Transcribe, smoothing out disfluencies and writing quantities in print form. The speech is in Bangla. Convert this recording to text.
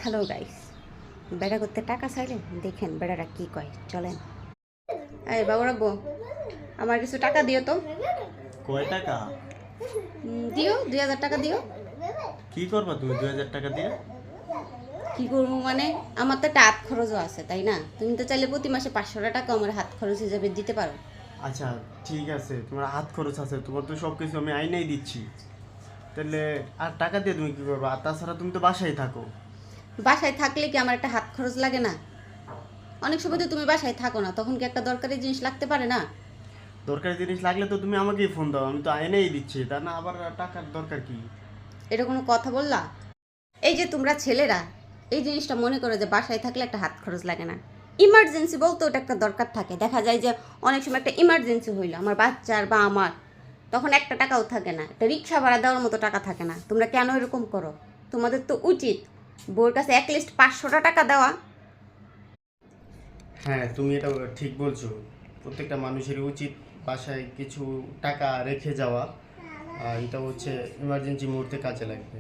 হ্যালো গাইস, বেড়া করতে টাকা চাইলেন? দেখেন বেড়াটা কি কয়, চলেন। এই বাবু রাব্বু, আমার কিছু টাকা দিও তো। কয় টাকা? দিও 2000 টাকা দিও। কি করবা তুমি 2000 টাকা দিয়ে? কি করবো মানে, আমার তো একটা হাত খরচও আছে তাই না? তুমি তো চাইলে প্রতি মাসে 500 টাকা আমার হাত খরচ হিসেবে দিতে পারো। আচ্ছা ঠিক আছে, তোমার হাত খরচ আছে, তোমার তো সব কিছু আমি আইনাই দিচ্ছি। তাহলে আর টাকা দিয়ে তুমি কি করবা? আর তাছাড়া তুমি তো বাসায় থাকো। বাসায় থাকলে কি আমার একটা হাত খরচ লাগে না? অনেক সময় তো তুমি বাসায় থাকো না, তখন কি একটা দরকারি জিনিস লাগতে পারে না? দরকারি জিনিস লাগলে তো তুমি আমাকেই ফোন দাও, আমি তো আইনাই দিচ্ছি, তা না আবার টাকার দরকার কি? এটা কোনো কথা বললা? এই যে তোমরা ছেলেরা এই জিনিসটা মনে করো যে বাসায় থাকলে একটা হাত খরচ লাগে না। ইমার্জেন্সি বলতে ওটা একটা দরকার থাকে। দেখা যায় যে অনেক সময় একটা ইমার্জেন্সি হইলো আমার বাচ্চার বা আমার, তখন একটা টাকাও থাকে না, একটা রিক্সা ভাড়া দেওয়ার মতো টাকা থাকে না। তোমরা কেন এরকম করো? তোমাদের তো উচিত বউর কাছে অ্যাটলিস্ট 500 টাকা দেওয়া। হ্যাঁ তুমি এটা ঠিক বলছো, প্রত্যেকটা মানুষেরই উচিত বাসায় কিছু টাকা রেখে যাওয়া। এটা হচ্ছে ইমার্জেন্সি মুহূর্তে কাজে লাগবে।